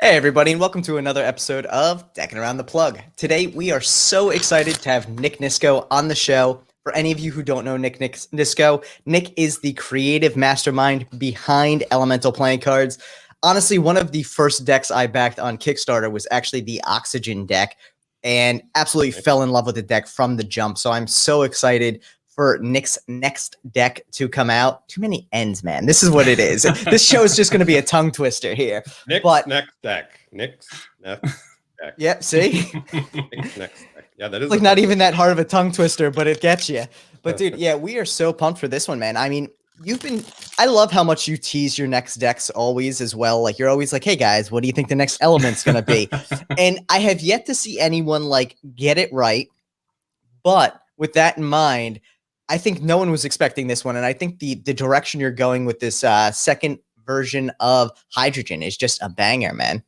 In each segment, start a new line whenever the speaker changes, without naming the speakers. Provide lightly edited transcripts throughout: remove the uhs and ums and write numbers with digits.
Hey everybody, and welcome to another episode of Deckin Around the Plug. Today we are so excited to have Nick Nisco on the show. For any of you who don't know Nisco, Nick is the creative mastermind behind Elemental playing cards. Honestly, one of the first decks I backed on Kickstarter was actually the Oxygen deck, and absolutely fell in love with the deck from the jump. So I'm so excited for Nick's next deck to come out. Too many ends, man. This is what it is. This show is just going to be a tongue twister here.
Nick's next deck. Nick's next deck.
Yep, see?
Nick's next deck. Yeah, that is
like not even that hard of a tongue twister, but it gets you. But dude, yeah, we are so pumped for this one, man. I mean, I love how much you tease your next decks always as well. Like you're always like, hey guys, what do you think the next element's going to be? And I have yet to see anyone like get it right. But with that in mind, I think no one was expecting this one. And I think the direction you're going with this second version of Hydrogen is just a banger, man.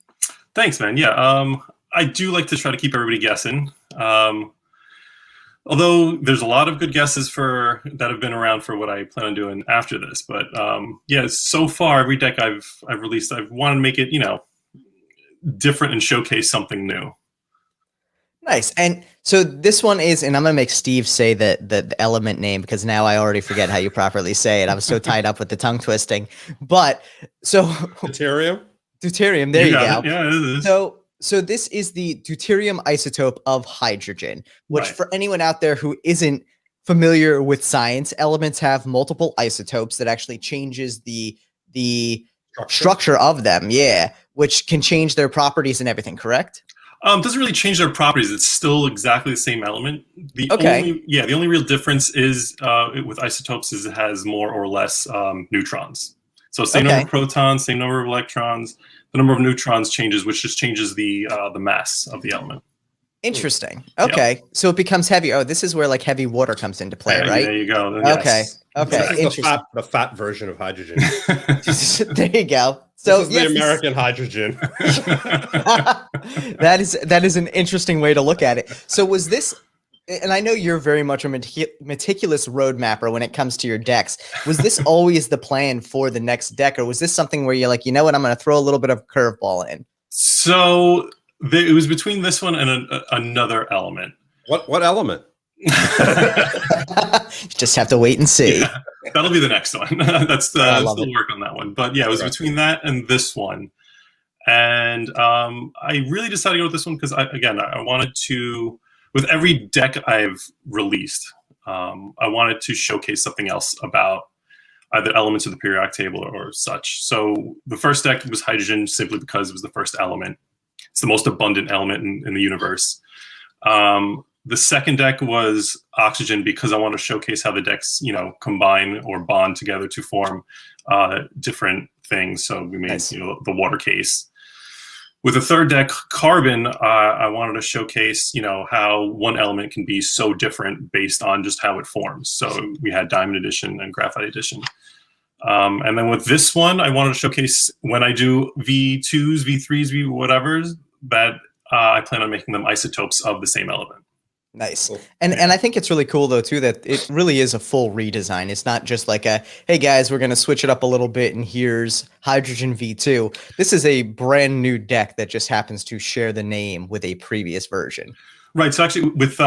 Thanks, man. Yeah, I do like to try to keep everybody guessing. Although there's a lot of good guesses that have been around for what I plan on doing after this. But yeah, so far every deck I've released, I've wanted to make it, different and showcase something new.
Nice. And so this one is, and I'm going to make Steve say the element name because now I already forget how you properly say it. I was so tied up with the tongue twisting. But so
deuterium.
Deuterium, there you go.
Yeah, it is.
So this is the deuterium isotope of hydrogen, which
Right.
for anyone out there who isn't familiar with science, elements have multiple isotopes that actually changes the structure of them. Yeah, which can change their properties and everything, correct?
Doesn't really change their properties. It's still exactly the same element. The only real difference is with isotopes is it has more or less neutrons. So same number of protons, same number of electrons. The number of neutrons changes, which just changes the mass of the element.
Interesting. Okay, so it becomes heavy. Oh, this is where like heavy water comes into play, right?
There you go.
Okay.
Yes.
Okay. Interesting.
The fat version of hydrogen.
There you go. So
this is the American hydrogen.
that is an interesting way to look at it. So was this, and I know you're very much a meticulous road mapper when it comes to your decks. Was this always the plan for the next deck, or was this something where you're like, you know what, I'm going to throw a little bit of curveball in?
So it was between this one and another element.
What element?
Just have to wait and see.
Yeah, that'll be the next one. That's still work on that one. But yeah, it was between that and this one. And I really decided to go with this one because I wanted to, with every deck I've released, I wanted to showcase something else about either elements of the periodic table or such. So the first deck was hydrogen simply because it was the first element. It's the most abundant element in the universe. The second deck was oxygen because I want to showcase how the decks, combine or bond together to form different things. So we made, the water case. With the third deck, carbon, I wanted to showcase, how one element can be so different based on just how it forms. So we had diamond edition and graphite edition. And then with this one, I wanted to showcase when I do V2s, V3s, V whatever's, that I plan on making them isotopes of the same element.
Nice. And I think it's really cool though too that it really is a full redesign. It's not just like a, hey guys, we're going to switch it up a little bit and here's Hydrogen V2. This is a brand new deck that just happens to share the name with a previous version.
Right. So actually with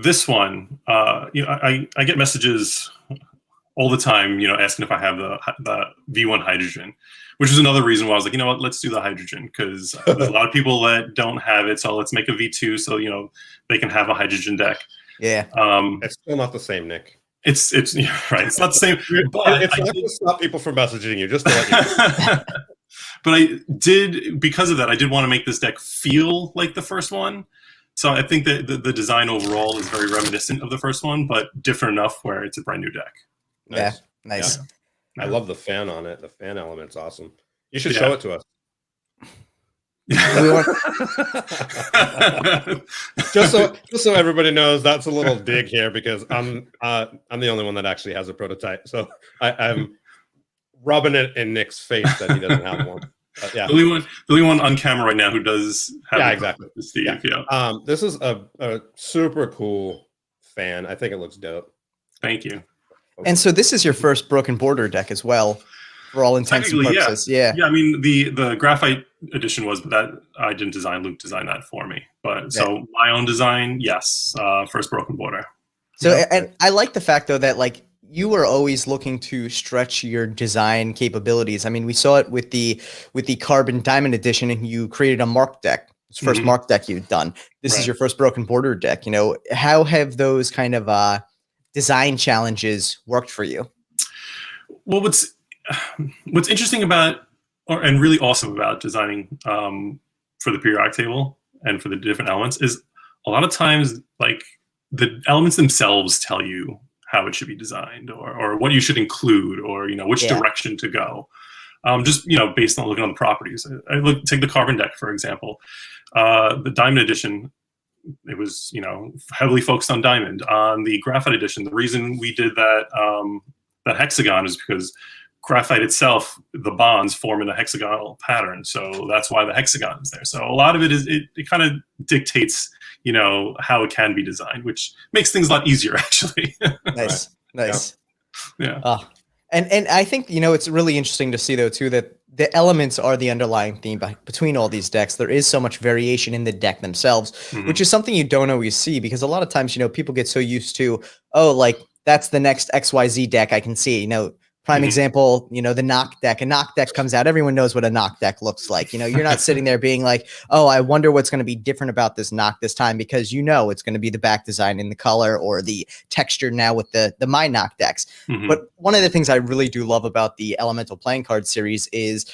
this one, I get messages all the time, asking if I have the V1 hydrogen, which is another reason why I was like, you know what, let's do the hydrogen because there's a lot of people that don't have it. So let's make a V2 so, they can have a hydrogen deck.
Yeah.
It's still not the same, Nick.
It's right. It's not the same. But
it's not to stop people from messaging you, just to let you know.
But I did, because of that, I did want to make this deck feel like the first one. So I think that the design overall is very reminiscent of the first one, but different enough where it's a brand new deck.
Nice.
Yeah. Nice.
Yeah. I love the fan on it. The fan element's awesome. You should show it to us. just so everybody knows, that's a little dig here because I'm the only one that actually has a prototype. So I'm rubbing it in Nick's face that he doesn't have one. Yeah,
the only one on camera right now who does have
exactly.
Steve. Yeah.
This is a super cool fan. I think it looks dope.
Thank you.
And so this is your first Broken Border deck as well. for all intents and purposes. Yeah.
I mean, the graphite edition was, but that I didn't design. Luke designed that for me. But so my own design, yes, first broken border.
So and I like the fact though that like you were always looking to stretch your design capabilities. I mean, we saw it with the Carbon Diamond edition, and you created a mark deck. It's the first mark deck you've done. This is your first broken border deck. You know, how have those kind of design challenges worked for you?
Well, what's interesting about, and really awesome about designing for the periodic table and for the different elements is a lot of times like the elements themselves tell you how it should be designed or what you should include or, you know, which direction to go. Just, you know, based on looking on the properties. Take the carbon deck, for example. The diamond edition, it was, you know, heavily focused on diamond. On the graphite edition, the reason we did that that hexagon is because graphite itself, the bonds form in a hexagonal pattern. So that's why the hexagon is there. So a lot of it is, it kind of dictates, you know, how it can be designed, which makes things a lot easier, actually.
Nice. Nice.
Yeah.
And I think, you know, it's really interesting to see though, too, that the elements are the underlying theme between all these decks. There is so much variation in the deck themselves, which is something you don't always see because a lot of times, you know, people get so used to, oh, like that's the next XYZ deck I can see, you know. Prime example, you know, the knock deck. A knock deck comes out. Everyone knows what a knock deck looks like. You know, you're not sitting there being like, oh, I wonder what's going to be different about this knock this time because you know it's going to be the back design in the color or the texture now with the my knock decks. But one of the things I really do love about the Elemental Playing Card series is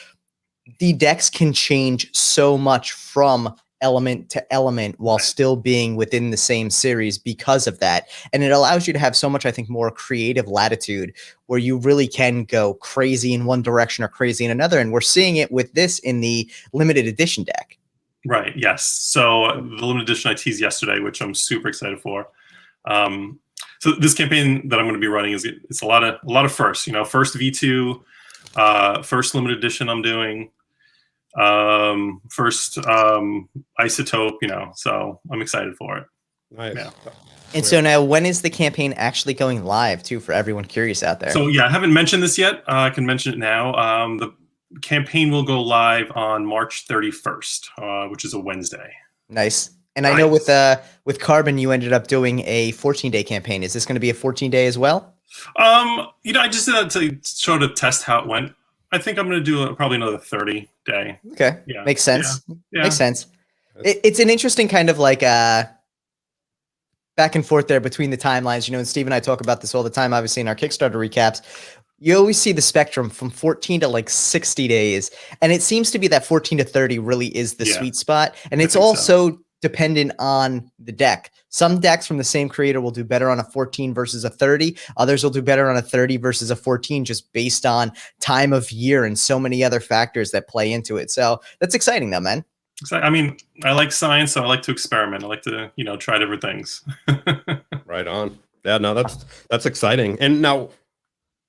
the decks can change so much from element to element while still being within the same series because of that. And it allows you to have so much, I think, more creative latitude where you really can go crazy in one direction or crazy in another. And we're seeing it with this in the limited edition deck.
Right. Yes. So the limited edition I teased yesterday, which I'm super excited for. So this campaign that I'm going to be running it's a lot of firsts, you know, first V2, first limited edition I'm doing. First isotope, you know, so I'm excited for it.
Nice.
Yeah.
And so now when is the campaign actually going live too, for everyone curious out there?
So yeah, I haven't mentioned this yet. I can mention it now. The campaign will go live on March 31st, which is a Wednesday.
Nice. And I know with Carbon, you ended up doing a 14-day campaign. Is this going to be a 14-day as well?
You know, I just did that to sort of test how it went. I think I'm going to do probably another 30-day.
Okay.
Yeah.
Makes sense.
Yeah.
Makes sense. It's an interesting kind of like back and forth there between the timelines. You know, and Steve and I talk about this all the time, obviously in our Kickstarter recaps. You always see the spectrum from 14 to like 60 days. And it seems to be that 14 to 30 really is the sweet spot. And it's also dependent on the deck. Some decks from the same creator will do better on a 14 versus a 30. Others will do better on a 30 versus a 14 just based on time of year and so many other factors that play into it. So that's exciting though, man.
I mean, I like science, so I like to experiment. I like to, you know, try different things.
Right on. Yeah, no, that's exciting. And now,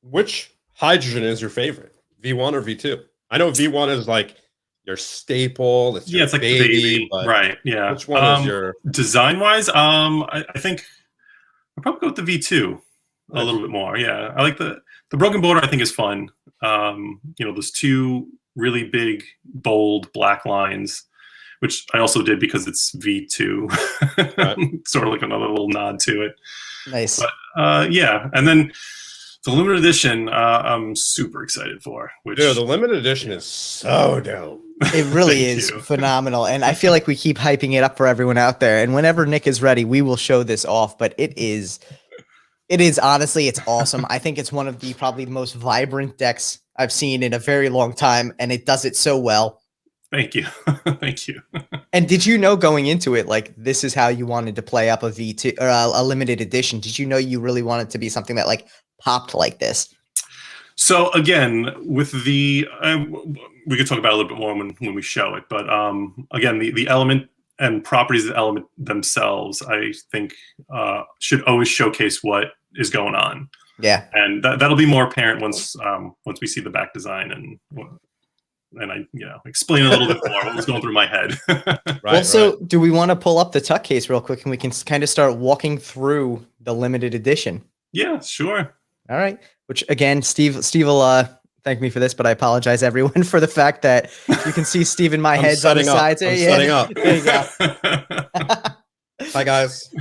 which hydrogen is your favorite? V1 or V2? I know V1 is like your staple. It's
like the baby, right? Yeah.
Which one is your
design wise? I think I'll probably go with the V2 a little bit more. Yeah, I like the broken border. I think is fun. You know, those two really big, bold black lines, which I also did because it's V2. Right. Sort of like another little nod to it.
Nice.
But, yeah, and then the limited edition, I'm super excited for. Which,
dude, the limited edition is so dope.
It really is phenomenal. And I feel like we keep hyping it up for everyone out there. And whenever Nick is ready, we will show this off. But it is honestly, it's awesome. I think it's one of the probably the most vibrant decks I've seen in a very long time. And it does it so well.
Thank you. Thank you.
And did you know going into it, like this is how you wanted to play up a V2 or a limited edition? Did you know you really wanted to be something that like popped like this?
So again, with the we could talk about it a little bit more when we show it, but again, the element and properties of the element themselves, I think, should always showcase what is going on. Yeah, and that'll be more apparent once we see the back design and I explain a little bit more what was going through my head.
Do we want to pull up the tuck case real quick and we can kind of start walking through the limited edition?
Yeah, sure.
All right. Which again, Steve will thank me for this, but I apologize everyone for the fact that you can see Steve and my heads on the sides.
I'm setting up.
There you go.
Hi guys.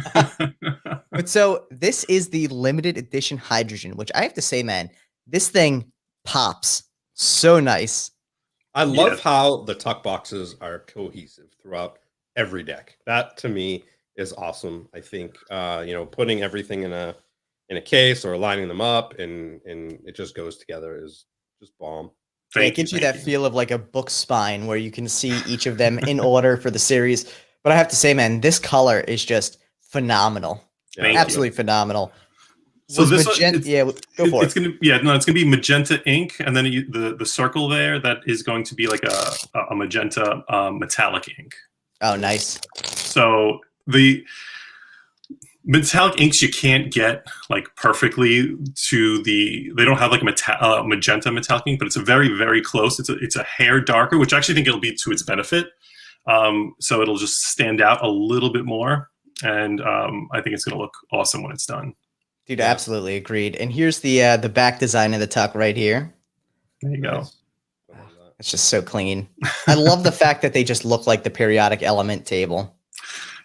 But so this is the limited edition hydrogen, which I have to say, man, this thing pops so nice.
I love how the tuck boxes are cohesive throughout every deck. That to me is awesome. I think putting everything in a case or lining them up and it just goes together is just bomb.
It gives you that feel of like a book spine where you can see each of them in order for the series. But I have to say, man, this color is just phenomenal. Absolutely phenomenal.
So this
go for it.
It's gonna be magenta ink, and then the circle there that is going to be like a magenta metallic ink.
Oh, nice.
So the metallic inks you can't get like perfectly to they don't have like a magenta metallic ink, but it's a very, very close. It's a hair darker, which I actually think it'll be to its benefit. So it'll just stand out a little bit more, and I think it's gonna look awesome when it's done.
Dude, absolutely agreed. And here's the back design of the tuck right here.
There you go.
It's just so clean. I love the fact that they just look like the periodic element table.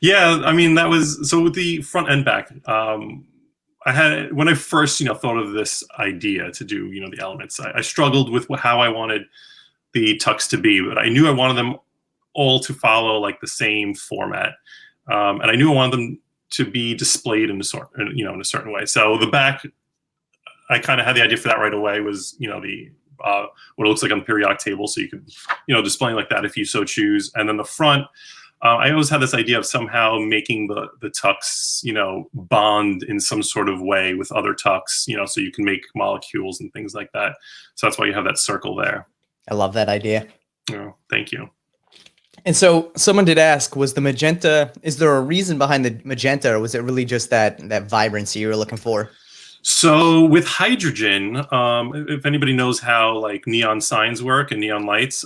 Yeah, I mean, that was so with the front and back. I had when I first thought of this idea to do the elements, I struggled with how I wanted the tucks to be, but I knew I wanted them all to follow like the same format, and I knew I wanted them to be displayed in a certain way. So the back, I kind of had the idea for that right away. Was the what it looks like on the periodic table, so you could display like that if you so choose. And then the front, I always had this idea of somehow making the tucks bond in some sort of way with other tucks, so you can make molecules and things like that. So that's why you have that circle there.
I love that idea.
Oh, thank you.
And so someone did ask, was the magenta, is there a reason behind the magenta, or was it really just that vibrancy you were looking for?
So with hydrogen, if anybody knows how like neon signs work and neon lights,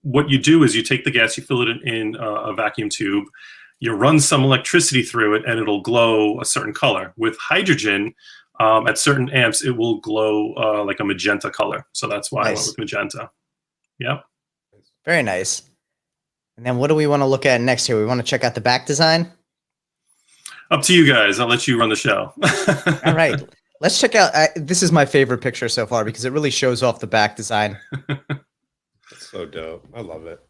what you do is you take the gas, you fill it in a vacuum tube, you run some electricity through it, and it'll glow a certain color. With hydrogen, at certain amps, it will glow like a magenta color. So that's why I went with magenta. Yep.
Very nice. And then what do we want to look at next here? We want to check out the back design?
Up to you guys. I'll let you run the show.
All right. Let's check out. This is my favorite picture so far because it really shows off the back design.
That's so dope. I love it.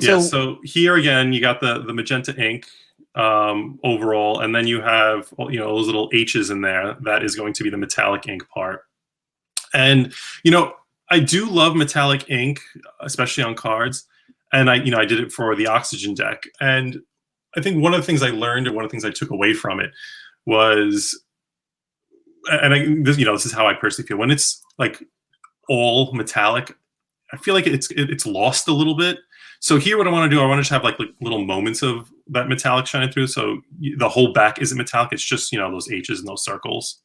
So here again, you got the magenta ink overall, and then you have those little H's in there. That is going to be the metallic ink part. And I do love metallic ink, especially on cards. And I did it for the Oxygen deck. And I think one of the things I learned and one of the things I took away from it was, and this is how I personally feel, when it's like all metallic, I feel like it's lost a little bit. So here, what I want to do, I want to just have like little moments of that metallic shining through. So the whole back isn't metallic. It's just, those H's and those circles.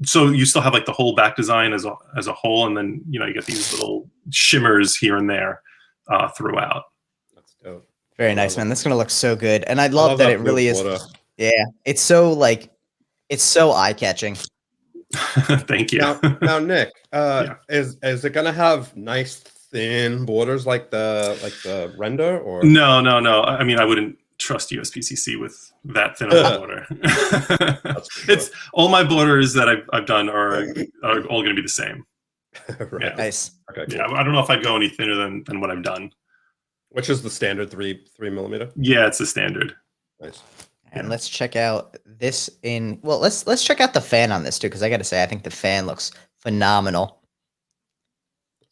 So you still have like the whole back design as a whole, and then you get these little shimmers here and there throughout.
That's dope.
Very nice, man. That's gonna look so good, and I love that it really is.
Water.
Yeah, it's so eye catching.
Thank you.
Now Nick, is it gonna have nice thin borders like the render or
no? I mean, I wouldn't trust USPCC with that thin of a border. It's all my borders that I've done are all going to be the same.
Right.
Yeah.
Nice.
Okay. Cool.
Yeah, I don't know if I'd go any thinner than what I've done.
Which is the standard 3 millimeter?
Yeah, it's the standard.
Nice.
And let's check out this let's check out the fan on this too, because I got to say I think the fan looks phenomenal.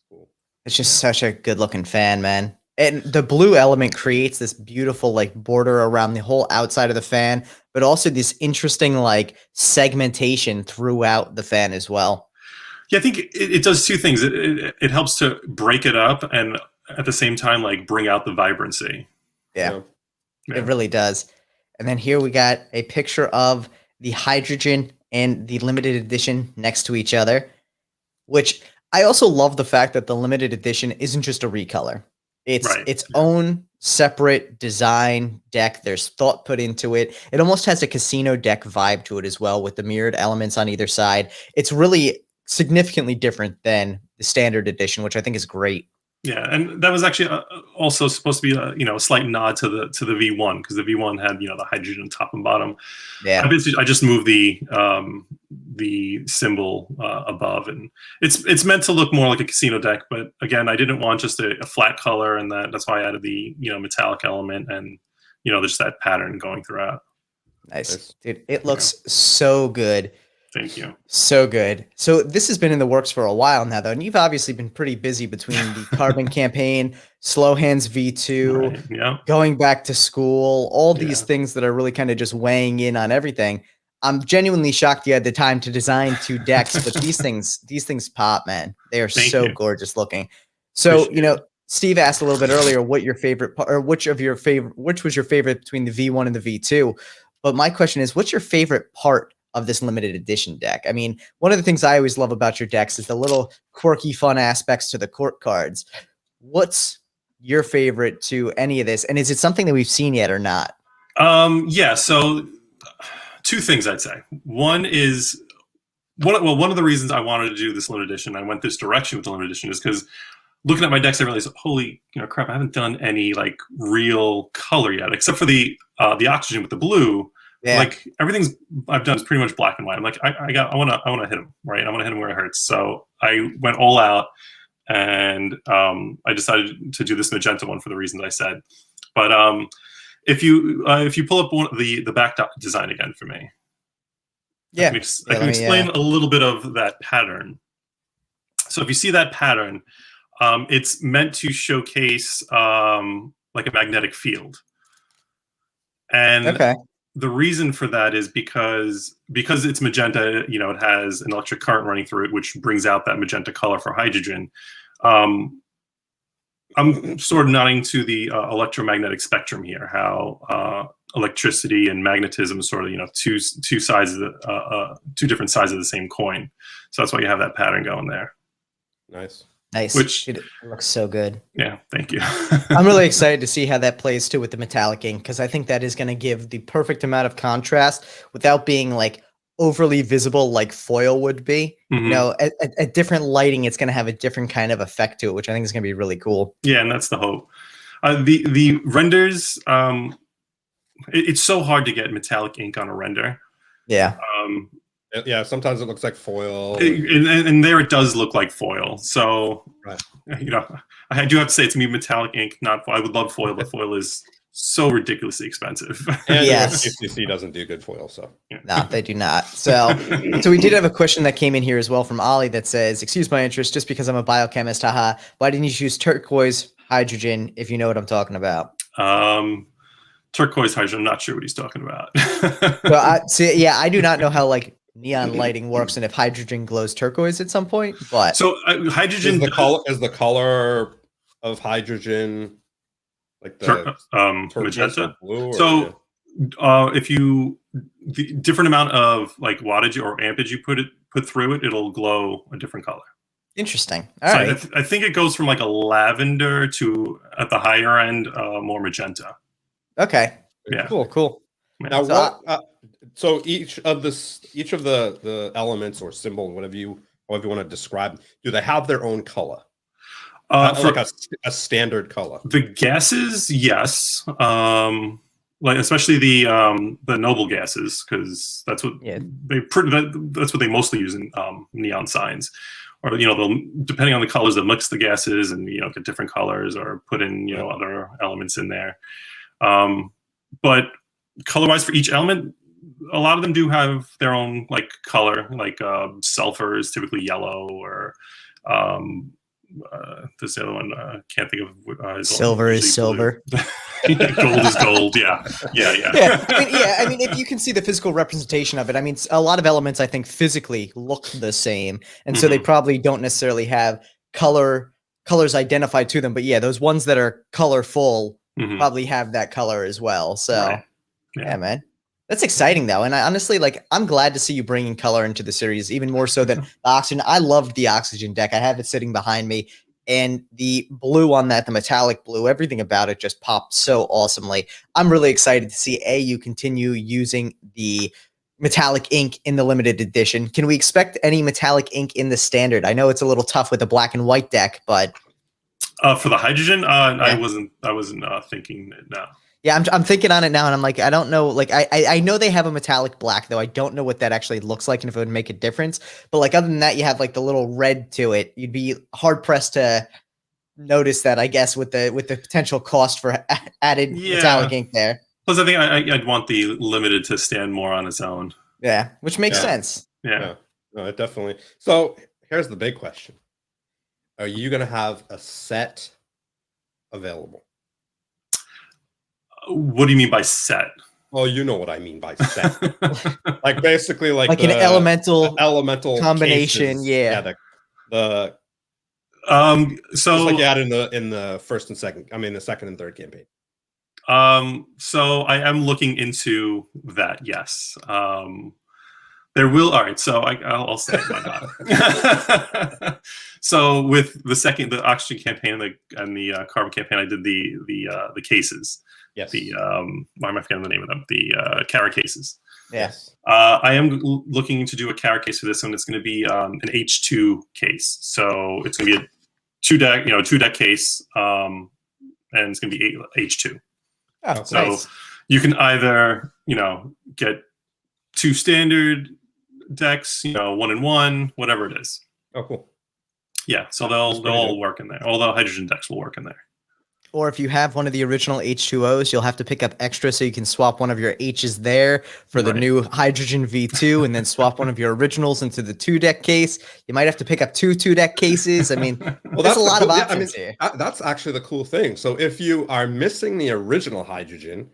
Cool.
It's just such a good looking fan, man. And the blue element creates this beautiful like border around the whole outside of the fan, but also this interesting like segmentation throughout the fan as well.
Yeah, I think it does two things. It helps to break it up and at the same time like bring out the vibrancy.
Yeah. It really does. And then here we got a picture of the hydrogen and the limited edition next to each other, which I also love the fact that the limited edition isn't just a recolor. It's its own separate design deck. There's thought put into it. It almost has a casino deck vibe to it as well, with the mirrored elements on either side. It's really significantly different than the standard edition, which I think is great.
Yeah, and that was actually also supposed to be a slight nod to the V1, because the V1 had the hydrogen top and bottom.
Yeah,
I just moved the symbol above, and it's meant to look more like a casino deck. But again, I didn't want just a flat color, and that's why I added the metallic element and just that pattern going throughout.
Nice, dude. It looks so good.
Thank you.
So good. So this has been in the works for a while now, though, and you've obviously been pretty busy between the Carbon campaign, Slow Hands V2,
Right, yeah,
going back to school, all these things that are really kind of just weighing in on everything. I'm genuinely shocked you had the time to design 2 decks, but these things pop, man. They are so gorgeous looking. So, Steve asked a little bit earlier what your favorite or which was your favorite between the V1 and the V2. But my question is, what's your favorite part of this limited edition deck? I mean, one of the things I always love about your decks is the little quirky, fun aspects to the court cards. What's your favorite to any of this? And is it something that we've seen yet or not?
Yeah. So 2 things I'd say. One is one of the reasons I wanted to do this limited edition, I went this direction with the limited edition, is because looking at my decks, I realized, holy crap, I haven't done any like real color yet, except for the oxygen with the blue. Yeah. Like everything I've done is pretty much black and white. I'm like, I want to hit him, right? I want to hit him where it hurts. So I went all out, and I decided to do this magenta one for the reasons I said. But if you pull up the back design again for me, I can explain a little bit of that pattern. So if you see that pattern, it's meant to showcase like a magnetic field, and the reason for that is because it's magenta, it has an electric current running through it, which brings out that magenta color for hydrogen. I'm sort of nodding to the electromagnetic spectrum here, how electricity and magnetism is sort of, two sides of two different sides of the same coin. So that's why you have that pattern going there.
Nice.
Which it looks so good.
Yeah, thank you.
I'm really excited to see how that plays too with the metallic ink, because I think that is going to give the perfect amount of contrast without being like overly visible like foil would be. At different lighting, it's going to have a different kind of effect to it, which I think is going to be really cool.
Yeah, and that's the hope. The renders, it's so hard to get metallic ink on a render.
Yeah.
Yeah, sometimes it looks like foil.
And there it does look like foil. So, I do have to say it's me metallic ink, not foil. I would love foil, but foil is so ridiculously expensive.
And UCC doesn't do good foil, so.
No, they do not. So we did have a question that came in here as well from Ollie that says, excuse my interest, just because I'm a biochemist, haha, why didn't you choose turquoise hydrogen, if you know what I'm talking about?
Turquoise hydrogen, I'm not sure what he's talking about.
So I do not know how like neon lighting works and if hydrogen glows turquoise at some point, but
so hydrogen
is the color of hydrogen like the
magenta blue, so if you the different amount of like wattage or ampage you put through it, it'll glow a different color.
Interesting. All right.
I think it goes from like a lavender to, at the higher end, more magenta.
Okay.
Yeah.
Cool.
Now so each of the elements or symbols, however you want to describe, do they have their own color? Like a standard color? The
gases, yes. Like especially the noble gases, because that's what that's what they mostly use in neon signs. Or they'll, depending on the colors, they'll mix the gases and get different colors or put in other elements in there. But color-wise for each element, a lot of them do have their own like color. Like sulfur is typically yellow, or this other one can't think of.
Silver is silver.
Gold is gold. Yeah.
I mean, if you can see the physical representation of it, I mean, a lot of elements I think physically look the same, and so they probably don't necessarily have colors identified to them. But yeah, those ones that are colorful probably have that color as well. So yeah, man. That's exciting though, and I honestly I'm glad to see you bringing color into the series, even more so than the oxygen. I loved the oxygen deck. I have it sitting behind me, and the blue on that, the metallic blue, everything about it just popped so awesomely. I'm really excited to see you continue using the metallic ink in the limited edition. Can we expect any metallic ink in the standard? I know it's a little tough with the black and white deck, but
for the hydrogen,
Yeah.
I wasn't thinking it now.
yeah, I'm thinking on it now, and I'm like, I don't know. Like, I know they have a metallic black, though. I don't know what that actually looks like and if it would make a difference. But like, other than that, you have like the little red to it. You'd be hard pressed to notice that, I guess, with the potential cost for added metallic ink there.
Plus, I think I'd want the limited to stand more on its own.
Yeah, which makes sense.
Yeah.
No, it definitely. So here's the big question: are you going to have a set available?
What do you mean by set?
Well, you know what I mean by set. Like basically like
an elemental combination.
Cases.
Yeah.
The
so
like you had in the first and second, the second and third campaign.
So I am looking into that. Yes. There will. All right. So I'll say it. Why not? So with the oxygen campaign and the carbon campaign, I did the cases.
Yes.
Why am I forgetting the name of them? The Kara cases.
Yes.
I am looking to do a Kara case for this one. It's going to be an H2 case. So it's going to be a two deck case, and it's going to be H2.
Oh,
so
nice.
You can either get 2 standard decks, 1 and 1, whatever it is.
Oh, cool.
Yeah. So they'll all work in there. All the hydrogen decks will work in there.
Or if you have one of the original H2Os, you'll have to pick up extra so you can swap one of your H's there for the new hydrogen V2 and then swap one of your originals into the 2-deck case. You might have to pick up 2 2-deck cases. I mean, there's a lot of options here.
That's actually the cool thing. So if you are missing the original hydrogen,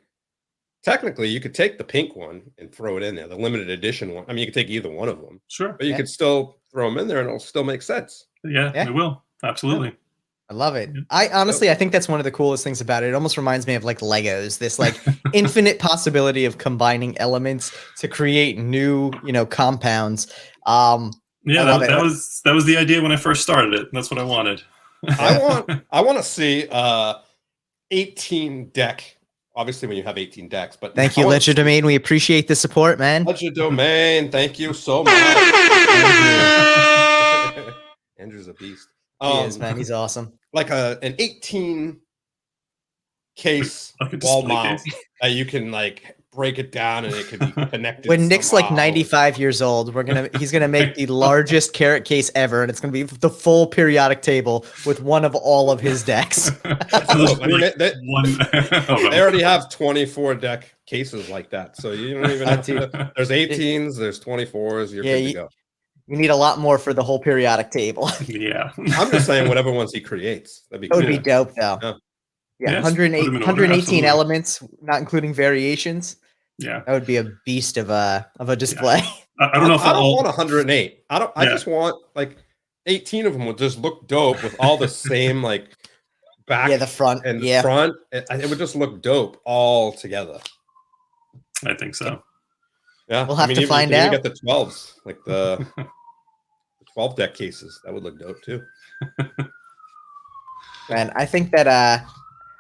technically you could take the pink one and throw it in there, the limited edition one. You could take either one of them.
Sure.
But you could still throw them in there and it'll still make sense.
Yeah. It will. Absolutely.
I love it. I honestly, I think that's one of the coolest things about it. It almost reminds me of like Legos, this like infinite possibility of combining elements to create new, compounds.
Yeah, that was the idea when I first started it. That's what I wanted.
I want to see 18 deck. Obviously, when you have 18 decks, but
thank you, Ledger Domain. We appreciate the support, man.
Ledger Domain, thank you so much. Andrew's a beast.
He is, man. He's awesome.
Like an 18 case
like
wall mount that you can like break it down and it can be connected.
When Nick's like 95 years old, he's gonna make the largest carrot case ever, and it's gonna be the full periodic table with one of all of his decks.
They already have 24 deck cases like that, so you don't even have to. There's 18s, there's 24s. You're good to go.
You need a lot more for the whole periodic table.
Yeah.
I'm just saying whatever ones he creates. That
would be dope, though. Yeah, 118 elements, not including variations.
Yeah.
That would be a beast of a display.
Yeah. I don't know if
I don't want 108. I just want like 18 of them would just look dope with all the same like back
the front
and front. It would just look dope all together.
I think so.
Yeah.
We'll have to find out.
You get the 12s, like the 12 deck cases. That would look dope too.
Man, I think that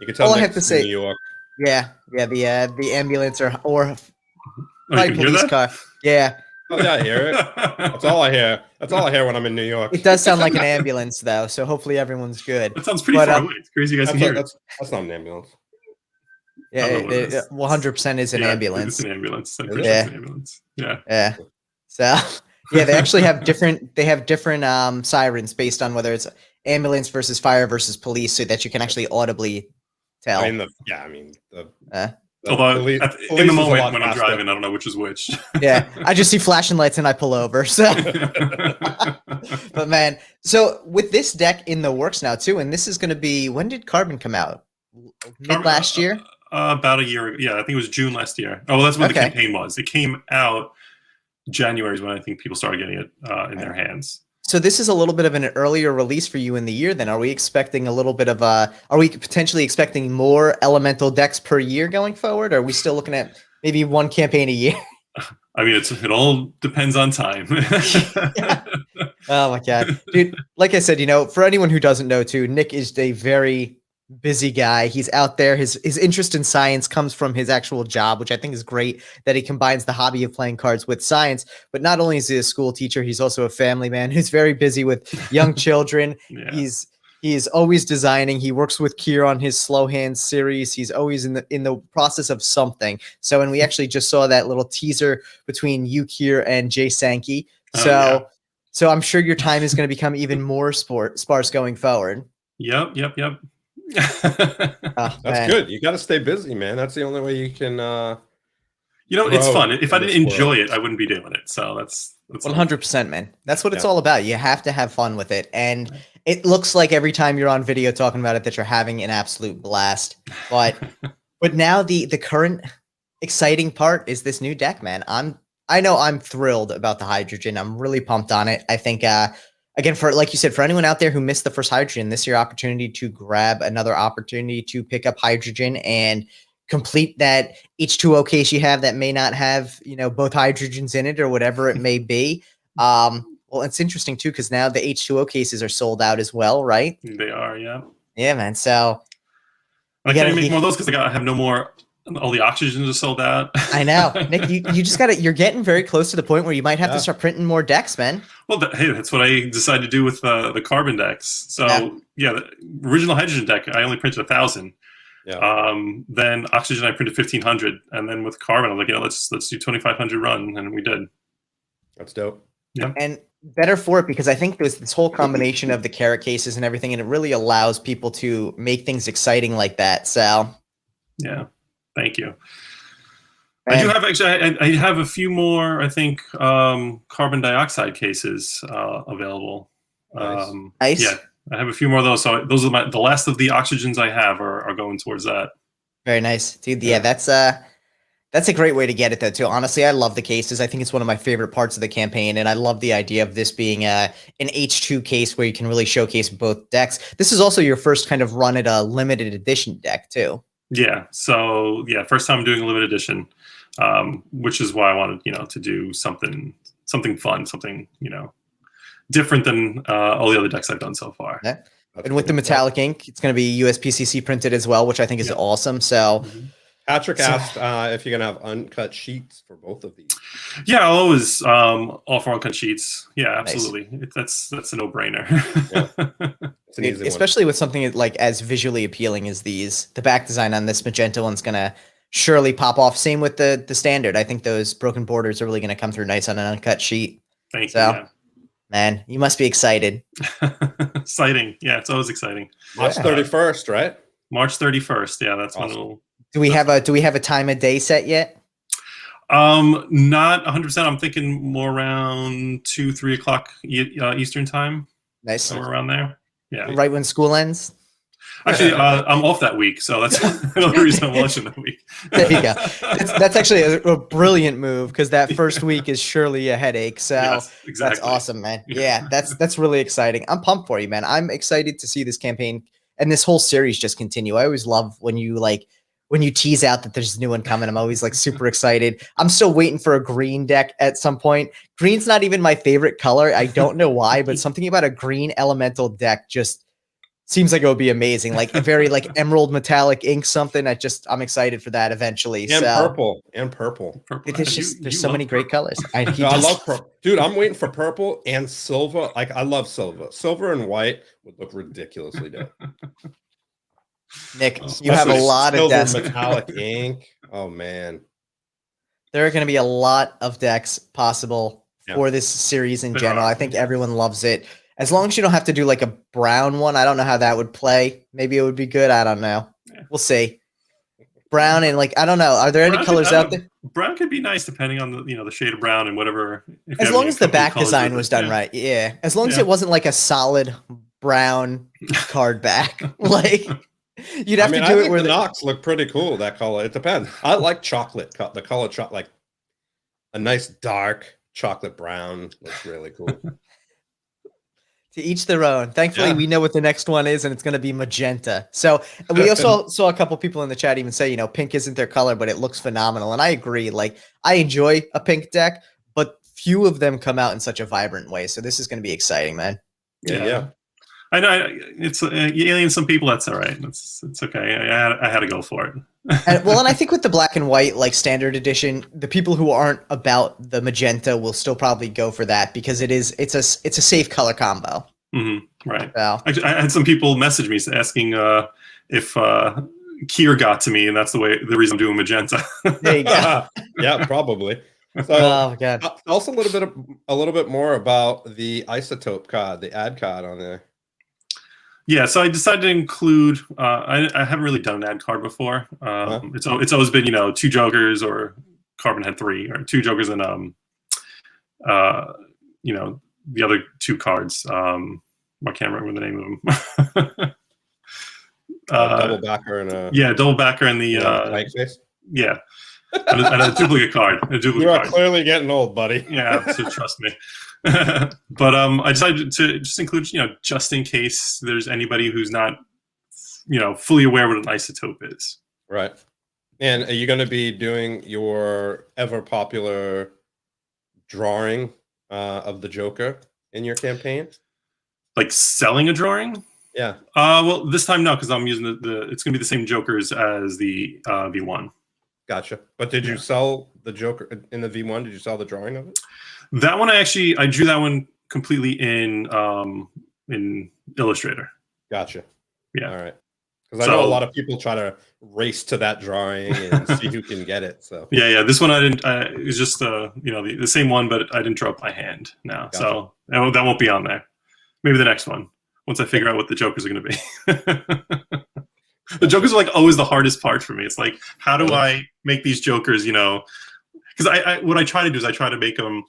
you can tell
all I have to say,
New York.
Yeah, the ambulance or
you
police car. Yeah.
Oh yeah, I hear it. That's all I hear. That's all I hear when I'm in New York.
It does sound like an ambulance though, so hopefully everyone's good.
That sounds pretty far away. It's crazy you guys can hear it.
That's not an ambulance.
Yeah, 100% is an ambulance.
It's an ambulance. I'm
pretty
sure it's an ambulance. Yeah.
Yeah. So yeah, they actually have different sirens based on whether it's ambulance versus fire versus police, so that you can actually audibly tell.
Although
in the moment when I'm driving, I don't know which is which.
Yeah, I just see flashing lights and I pull over. So, but man, so with this deck in the works now too, and this is going to be, when did Carbon come out? Mid last year?
About a year. Yeah, I think it was June last year. Oh, well, that's when the campaign was. It came out January is when I think people started getting it in their hands.
So this is a little bit of an earlier release for you in the year then. Are we expecting a little bit of are we potentially expecting more elemental decks per year going forward? Or are we still looking at maybe one campaign a year?
I mean, it all depends on time.
Oh my God, dude. Like I said, for anyone who doesn't know too, Nick is a very busy guy. He's out there. His interest in science comes from his actual job, which I think is great that he combines the hobby of playing cards with science. But not only is he a school teacher, he's also a family man who's very busy with young children.
Yeah.
He's always designing. He works with Kier on his slow hand series. He's always in the process of something. So, and we actually just saw that little teaser between you, Kier, and Jay Sankey. So, so I'm sure your time is going to become even more sparse going forward.
Yep.
That's good. You got to stay busy, man. That's the only way you can.
It's fun. If I didn't enjoy it, I wouldn't be doing it. So that's
100%, man. That's what it's all about. You have to have fun with it, and it looks like every time you're on video talking about it that you're having an absolute blast. But now the current exciting part is this new deck, man. I know I'm thrilled about the hydrogen. I'm really pumped on it. I think again, for like you said, for anyone out there who missed the first hydrogen, this is your opportunity to grab another opportunity to pick up hydrogen and complete that H2O case you have that may not have, both hydrogens in it or whatever it may be. Well, it's interesting too, because now the H2O cases are sold out as well, right?
They are, yeah.
Yeah, man. So
I can't make more of those because I have no more. All the oxygens are sold out.
I know, Nick. You just you're getting very close to the point where you might have to start printing more decks, man.
Well, that's what I decided to do with the carbon decks. So the original hydrogen deck, I only printed 1,000. Yeah. Then oxygen, I printed 1,500, and then with carbon, I'm like, let's do 2,500 run, and we did.
That's dope.
Yeah,
and better for it because I think there's this whole combination of the carrot cases and everything, and it really allows people to make things exciting like that. So,
yeah. Thank you. I do have I have a few more, I think, carbon dioxide cases available.
Nice.
Yeah, I have a few more of those. So those are the last of the oxygens I have are going towards that.
Very nice, dude. Yeah, that's a great way to get it though too. Honestly, I love the cases. I think it's one of my favorite parts of the campaign, and I love the idea of this being an H2 case where you can really showcase both decks. This is also your first kind of run at a limited edition deck too.
Yeah. So first time doing a limited edition, which is why I wanted, to do something fun, something, different than all the other decks I've done so far.
Yeah. And with the metallic ink, it's going to be USPCC printed as well, which I think is awesome. So
Patrick asked if you're going to have uncut sheets for both of these.
Yeah, I'll always offer uncut sheets. Yeah, absolutely. Nice. That's a no-brainer.
It's an easy
especially with something like as visually appealing as these. The back design on this magenta one's going to surely pop off. Same with the standard. I think those broken borders are really going to come through nice on an uncut sheet.
Thank you. Yeah.
Man, you must be excited.
Exciting. Yeah, it's always exciting.
March 31st, right?
March 31st. Yeah, that's
awesome.
when it'll...
Do we have a time of day set yet?
Not 100%. I'm thinking more around 2-3 o'clock Eastern time.
Nice.
Somewhere around there. Yeah.
Right when school ends?
Actually, I'm off that week, so that's another reason I'm watching that week.
There you go. That's actually a brilliant move because that first week is surely a headache. So
yes, exactly.
That's awesome, man. Yeah, that's really exciting. I'm pumped for you, man. I'm excited to see this campaign and this whole series just continue. I always love when you tease out that there's a new one coming. I'm always super excited. I'm still waiting for a green deck at some point. Green's not even my favorite color. I don't know why, but something about a green elemental deck just seems like it would be amazing. Like a very emerald metallic ink something. I'm excited for that eventually.
And purple.
There's so many great colors.
I love purple. Dude, I'm waiting for purple and silver. I love silver. Silver and white would look ridiculously dope.
Nick, you have a lot of decks.
Metallic ink. Oh man.
There are going to be a lot of decks possible for this series in general. I think everyone loves it. As long as you don't have to do a brown one. I don't know how that would play. Maybe it would be good. I don't know. Yeah. We'll see. Brown and I don't know. Are there any colors out there?
Brown could be nice depending on the shade of brown and whatever.
As long as the back design was done right. Yeah. As long as it wasn't a solid brown card back. You'd have to do it where
the Nox look pretty cool. That color. It depends. I like chocolate. The color chocolate, a nice dark chocolate brown looks really cool.
To each their own. Thankfully, we know what the next one is, and it's going to be magenta. So we also saw a couple people in the chat even say, pink isn't their color, but it looks phenomenal. And I agree. I enjoy a pink deck, but few of them come out in such a vibrant way. So this is going to be exciting, man.
Yeah.
I know it's you alien some people. That's all right. It's okay. I had to go for it.
And I think with the black and white like standard edition, the people who aren't about the magenta will still probably go for that because it's a safe color combo.
Right.
So.
I had some people message me asking if Kier got to me, and that's the reason I'm doing magenta.
There you go.
Yeah, probably. So,
oh God.
Also a little bit more about the isotope card, the ad card on there.
Yeah, so I decided to include. I haven't really done an ad card before. It's always been 2 Jokers or Carbon had 3 or 2 Jokers and the other 2 cards. I can't remember the name of them.
Double backer and
double backer and the
blank face.
Yeah. And a duplicate card.
You are clearly getting old, buddy.
Yeah, so trust me. But I decided to just include, just in case there's anybody who's not, fully aware what an isotope is.
Right. And are you going to be doing your ever popular drawing of the Joker in your campaign?
Like selling a drawing?
Yeah.
Well, this time no, because I'm using it's going to be the same Jokers as the V1.
Gotcha. But did you sell the Joker in the V1? Did you sell the drawing of it?
That one I drew that one completely in Illustrator.
Gotcha.
Yeah.
All right. Because I know a lot of people try to race to that drawing and see who can get it. So
yeah. This one I didn't. It was just the same one, but I didn't draw it by hand now,
Gotcha.
So that won't be on there. Maybe the next one once I figure out what the Jokers are going to be. The Jokers are like always the hardest part for me. It's like, how do I make these Jokers, because what I try to do is I try to make them,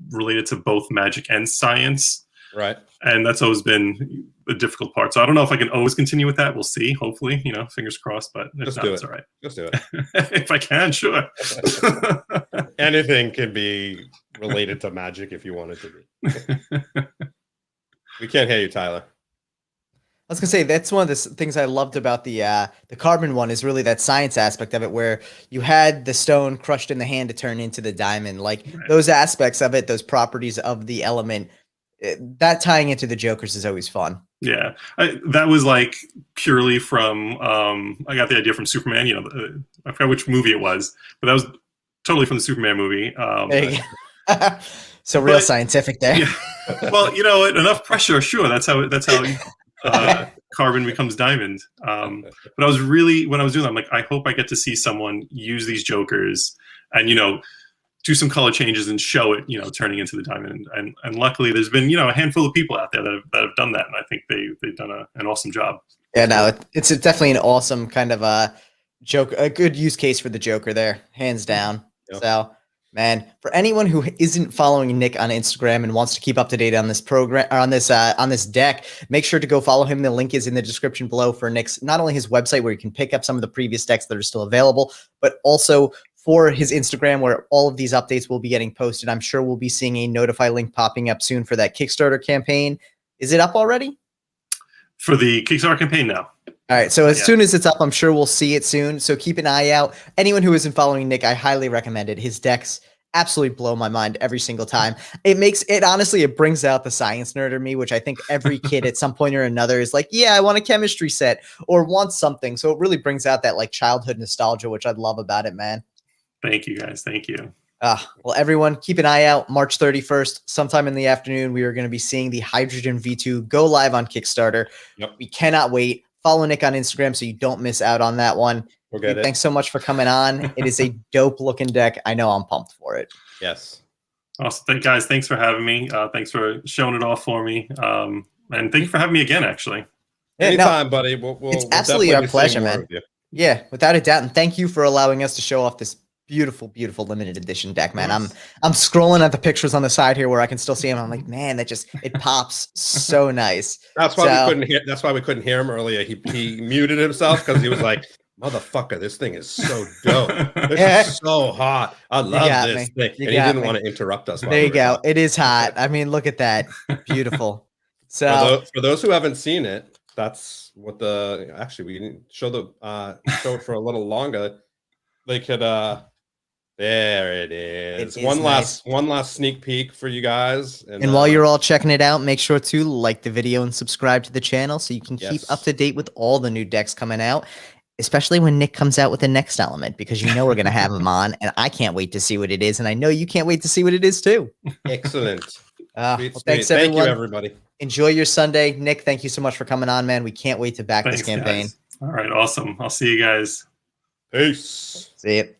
related to both magic and science.
Right.
And that's always been the difficult part. So I don't know if I can always continue with that. We'll see. Hopefully, fingers crossed, but if not, it's all right.
Just do it.
If I can, sure.
Anything can be related to magic if you want it to be. We can't hear you, Tyler.
I was gonna say that's one of the things I loved about the carbon one is really that science aspect of it, where you had the stone crushed in the hand to turn into the diamond. Like those aspects of it, those properties of the element, that tying into the Jokers is always fun.
Yeah, that was like purely from I got the idea from Superman. I forgot which movie it was, but that was totally from the Superman movie.
So real scientific there.
Yeah. Well, enough pressure. Sure, that's how carbon becomes diamond. But I was really, when I was doing that, I'm like, I hope I get to see someone use these Jokers and do some color changes and show it, turning into the diamond. And luckily, there's been a handful of people out there that have done that, and I think they've done an awesome job.
Yeah, no, it's definitely an awesome kind of a good use case for the Joker there, hands down. Yep. So. Man, for anyone who isn't following Nick on Instagram and wants to keep up to date on this program or on this deck, make sure to go follow him. The link is in the description below for Nick's, not only his website where you can pick up some of the previous decks that are still available, but also for his Instagram where all of these updates will be getting posted. I'm sure we'll be seeing a notify link popping up soon for that Kickstarter campaign. Is it up already?
For the Kickstarter campaign now.
All right, so as soon as it's up, I'm sure we'll see it soon. So keep an eye out. Anyone who isn't following Nick, I highly recommend it. His decks absolutely blow my mind every single time. It brings out the science nerd in me, which I think every kid at some point or another is like, yeah, I want a chemistry set or want something. So it really brings out that like childhood nostalgia, which I love about it, man.
Thank you, guys. Thank you.
Well, everyone, keep an eye out. March 31st, sometime in the afternoon, we are going to be seeing the Hydrogen V2 go live on Kickstarter.
Yep.
We cannot wait. Follow Nick on Instagram so you don't miss out on that one. Thanks so much for coming on. It is a dope looking deck. I know I'm pumped for it.
Yes.
Awesome. Guys, thanks for having me. Thanks for showing it off for me. And thank you for having me again, actually.
Anytime, buddy.
It's absolutely our pleasure, man. Yeah, without a doubt. And thank you for allowing us to show off this beautiful, beautiful limited edition deck, man.
Nice.
I'm scrolling at the pictures on the side here where I can still see them. I'm like, man, it pops so nice.
That's why we couldn't hear him earlier. He muted himself because he was like, motherfucker, this thing is so dope. This is so hot. I love this thing. And he didn't want to interrupt us.
There you go. It is hot. I mean, look at that. Beautiful. So
for those who haven't seen it, that's what we didn't show show it for a little longer. They could There it is.
It is
One
nice.
last sneak peek for you guys.
And while you're all checking it out, make sure to like the video and subscribe to the channel so you can keep
Yes.
up to date with all the new decks coming out, especially when Nick comes out with the next element, because you know we're going to have him on, and I can't wait to see what it is, and I know you can't wait to see what it is too.
Excellent.
Well,
Sweet,
thanks,
sweet.
everyone.
Thank you, everybody.
Enjoy your Sunday. Nick, thank you so much for coming on, man. We can't wait to back
Thanks,
this campaign.
guys. All right, awesome. I'll see you guys.
Peace.
See you.